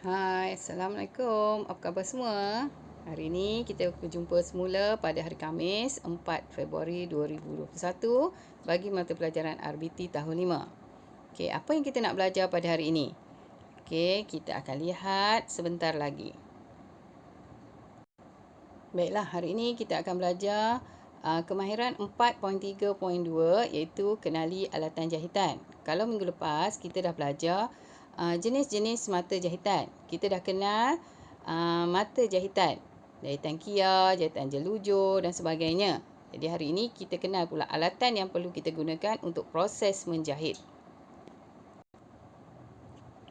Hai, Assalamualaikum. Apa khabar semua? Hari ini kita berjumpa semula pada hari Khamis 4 Februari 2021 bagi mata pelajaran RBT tahun 5. Okey, apa yang kita nak belajar pada hari ini? Okey, kita akan lihat sebentar lagi. Baiklah, hari ini kita akan belajar kemahiran 4.3.2 iaitu kenali alatan jahitan. Kalau minggu lepas kita dah belajar jenis-jenis mata jahitan. Kita dah kenal mata jahitan. Jahitan kiar, jahitan jelujur dan sebagainya. Jadi hari ini kita kenal pula alatan yang perlu kita gunakan untuk proses menjahit.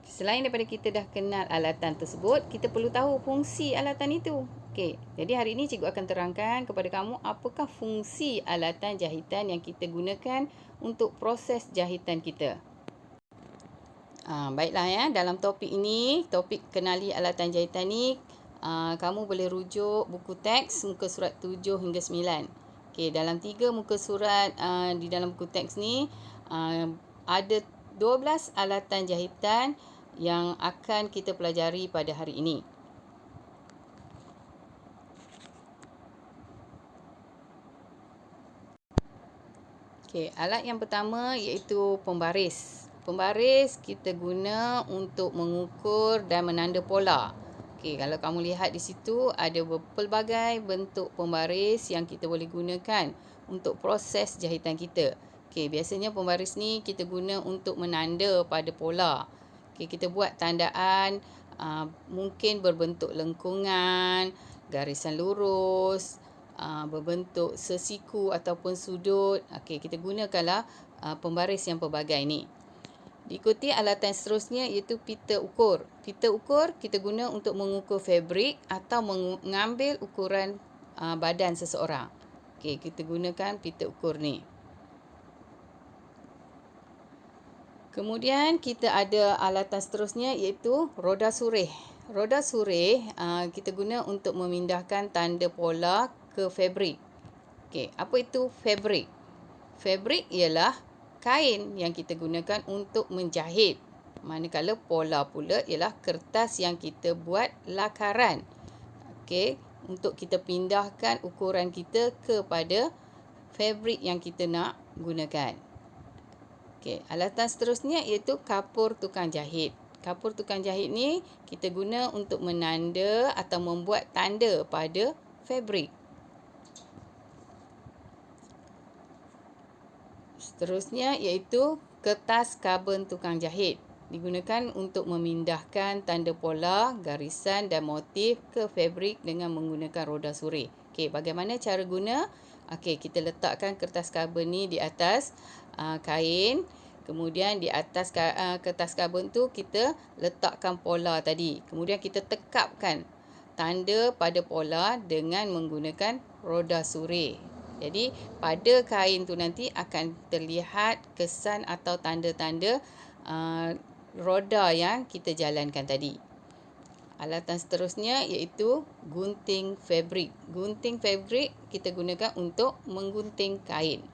Selain daripada kita dah kenal alatan tersebut, kita perlu tahu fungsi alatan itu. Okey, jadi hari ini cikgu akan terangkan kepada kamu apakah fungsi alatan jahitan yang kita gunakan untuk proses jahitan kita. Baiklah ya, dalam topik ini, topik kenali alatan jahitan ni, kamu boleh rujuk buku teks muka surat 7 hingga 9. Okey, dalam 3 muka surat di dalam buku teks ni ada 12 alatan jahitan yang akan kita pelajari pada hari ini. Okey, alat yang pertama iaitu pembaris. Pembaris kita guna untuk mengukur dan menanda pola. Okey, kalau kamu lihat di situ ada pelbagai bentuk pembaris yang kita boleh gunakan untuk proses jahitan kita. Okey, biasanya pembaris ni kita guna untuk menanda pada pola. Okey, kita buat tandaan mungkin berbentuk lengkungan, garisan lurus, berbentuk sesiku ataupun sudut. Okey, kita gunakanlah pembaris yang pelbagai ni. Diikuti alatan seterusnya iaitu pita ukur. Pita ukur kita guna untuk mengukur fabrik atau mengambil ukuran badan seseorang. Okey, kita gunakan pita ukur ni. Kemudian kita ada alatan seterusnya iaitu roda surih. Roda surih kita guna untuk memindahkan tanda pola ke fabrik. Okey, apa itu fabrik? Fabrik ialah kain yang kita gunakan untuk menjahit. Manakala pola pula ialah kertas yang kita buat lakaran. Okey, untuk kita pindahkan ukuran kita kepada fabrik yang kita nak gunakan. Okey, alatan seterusnya iaitu kapur tukang jahit. Kapur tukang jahit ni kita guna untuk menanda atau membuat tanda pada fabrik. Seterusnya iaitu kertas karbon tukang jahit. Digunakan untuk memindahkan tanda pola, garisan dan motif ke fabrik dengan menggunakan roda surih. Okey, bagaimana cara guna? Okey, kita letakkan kertas karbon ni di atas kain. Kemudian di atas kertas karbon tu kita letakkan pola tadi. Kemudian kita tekapkan tanda pada pola dengan menggunakan roda surih. Jadi pada kain tu nanti akan terlihat kesan atau tanda-tanda roda yang kita jalankan tadi. Alatan seterusnya iaitu gunting fabrik. Gunting fabrik kita gunakan untuk menggunting kain.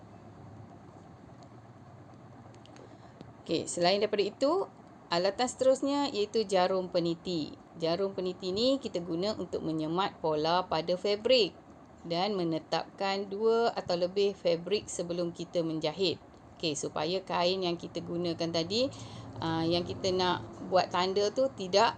Okey, selain daripada itu, alatan seterusnya iaitu jarum peniti. Jarum peniti ni kita guna untuk menyemat pola pada fabrik dan menetapkan 2 atau lebih fabrik sebelum kita menjahit. Okey, supaya kain yang kita gunakan tadi yang kita nak buat tanda tu tidak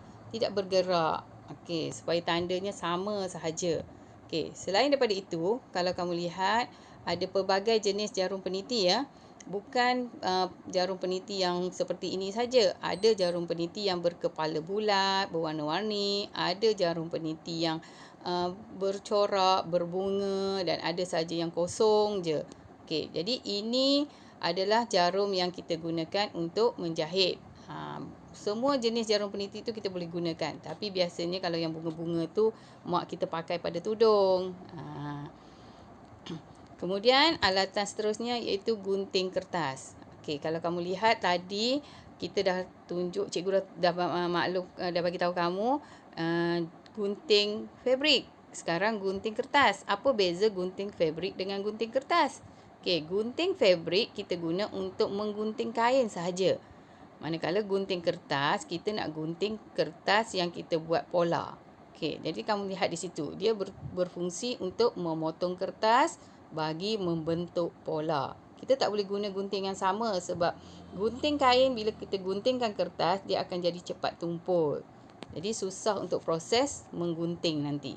bergerak. Okey, supaya tandanya sama sahaja. Okey, selain daripada itu, kalau kamu lihat ada pelbagai jenis jarum peniti ya. Bukan jarum peniti yang seperti ini saja. Ada jarum peniti yang berkepala bulat, berwarna-warni. Ada jarum peniti yang bercorak, berbunga dan ada saja yang kosong je. Okey, jadi ini adalah jarum yang kita gunakan untuk menjahit. Semua jenis jarum peniti tu kita boleh gunakan. Tapi biasanya kalau yang bunga-bunga tu mak kita pakai pada tudung. Kemudian alatan seterusnya iaitu gunting kertas. Okey, kalau kamu lihat tadi kita dah tunjuk, cikgu dah maklum, dah bagi tahu kamu gunting fabrik. Sekarang gunting kertas. Apa beza gunting fabrik dengan gunting kertas? Okey, gunting fabrik kita guna untuk menggunting kain sahaja. Manakala gunting kertas, kita nak gunting kertas yang kita buat pola. Okey, jadi kamu lihat di situ. Dia berfungsi untuk memotong kertas bagi membentuk pola. Kita tak boleh guna gunting yang sama sebab gunting kain bila kita guntingkan kertas, dia akan jadi cepat tumpul. Jadi susah untuk proses menggunting nanti.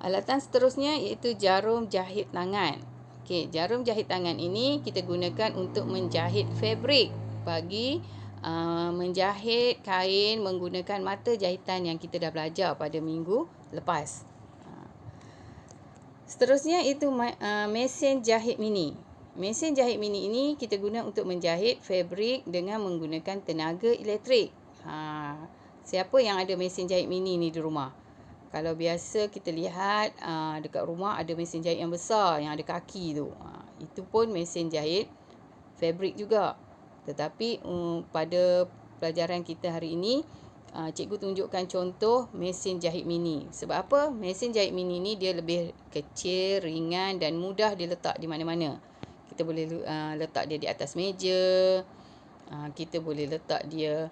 Alatan seterusnya iaitu jarum jahit tangan. Okey, jarum jahit tangan ini kita gunakan untuk menjahit fabrik bagi menjahit kain menggunakan mata jahitan yang kita dah belajar pada minggu lepas. Seterusnya itu mesin jahit mini. Mesin jahit mini ini kita guna untuk menjahit fabrik dengan menggunakan tenaga elektrik. Siapa yang ada mesin jahit mini ni di rumah? Kalau biasa kita lihat dekat rumah ada mesin jahit yang besar yang ada kaki tu. Itu pun mesin jahit fabrik juga. Tetapi pada pelajaran kita hari ini, cikgu tunjukkan contoh mesin jahit mini. Sebab apa? Mesin jahit mini ni dia lebih kecil, ringan dan mudah diletak di mana-mana. Kita boleh letak dia di atas meja. Kita boleh letak dia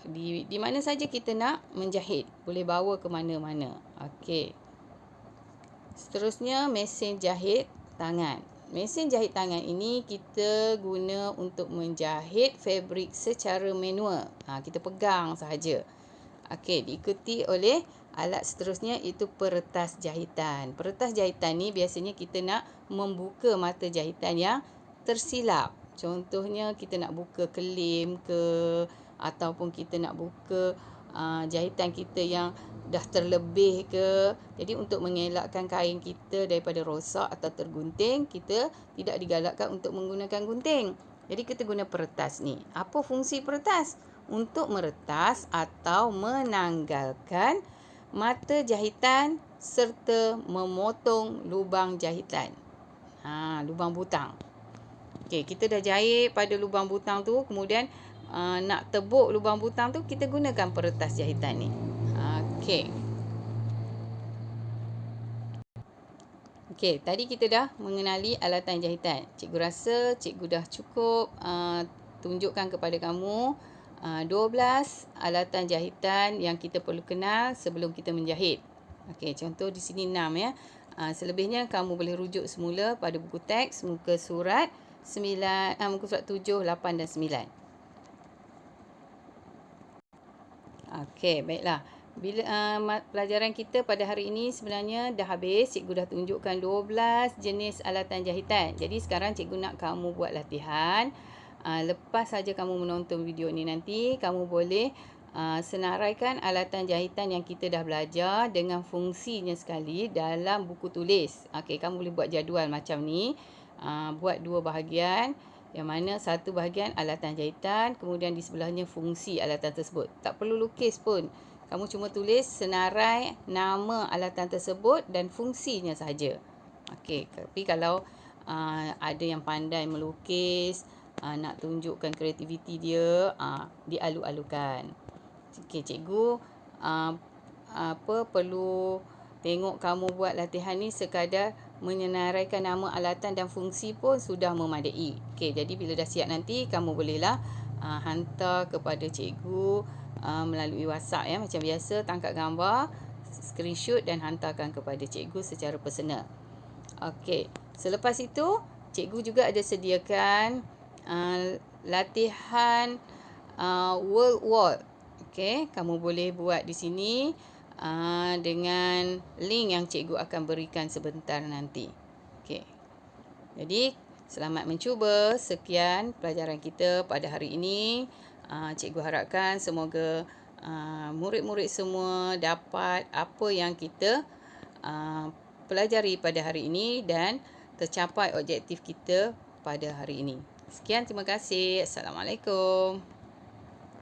di mana saja kita nak menjahit, boleh bawa ke mana-mana. Okey. Seterusnya mesin jahit tangan. Mesin jahit tangan ini kita guna untuk menjahit fabrik secara manual. Kita pegang sahaja. Okey, diikuti oleh alat seterusnya iaitu peretas jahitan. Peretas jahitan ni biasanya kita nak membuka mata jahitan yang tersilap. Contohnya kita nak buka kelim ke, ataupun kita nak buka jahitan kita yang dah terlebih ke. Jadi untuk mengelakkan kain kita daripada rosak atau tergunting, kita tidak digalakkan untuk menggunakan gunting. Jadi kita guna peretas ni. Apa fungsi peretas? Untuk meretas atau menanggalkan mata jahitan serta memotong lubang jahitan. Lubang butang. Okey, kita dah jahit pada lubang butang tu, kemudian nak tebuk lubang butang tu, kita gunakan peretas jahitan ni. Okey. Okey, tadi kita dah mengenali alatan jahitan. Cikgu rasa cikgu dah cukup tunjukkan kepada kamu 12 alatan jahitan yang kita perlu kenal sebelum kita menjahit. Okey, contoh di sini 6 ya. Selebihnya kamu boleh rujuk semula pada buku teks muka surat muka surat 7, 8 dan 9. Okey, baiklah. Bila pelajaran kita pada hari ini sebenarnya dah habis. Cikgu dah tunjukkan 12 jenis alatan jahitan. Jadi sekarang cikgu nak kamu buat latihan. Lepas saja kamu menonton video ni nanti, kamu boleh senaraikan alatan jahitan yang kita dah belajar dengan fungsinya sekali dalam buku tulis. Okey, kamu boleh buat jadual macam ni. Buat 2 bahagian. Yang mana satu bahagian alatan jahitan, kemudian di sebelahnya fungsi alatan tersebut. Tak perlu lukis pun. Kamu cuma tulis senarai nama alatan tersebut dan fungsinya sahaja. Okey, tapi kalau ada yang pandai melukis, nak tunjukkan kreativiti dia, dialu-alukan. Okey, cikgu perlu tengok kamu buat latihan ni sekadar menyenaraikan nama alatan dan fungsi pun sudah memadai. Okey, jadi bila dah siap nanti, kamu bolehlah hantar kepada cikgu melalui WhatsApp ya. Macam biasa, tangkap gambar, screenshot dan hantarkan kepada cikgu secara personal. Okey, selepas itu, cikgu juga ada sediakan latihan World War. Okey, kamu boleh buat di sini dengan link yang cikgu akan berikan sebentar nanti. Okey. Jadi, selamat mencuba. Sekian pelajaran kita pada hari ini. Cikgu harapkan semoga murid-murid semua dapat apa yang kita pelajari pada hari ini dan tercapai objektif kita pada hari ini. Sekian, terima kasih. Assalamualaikum.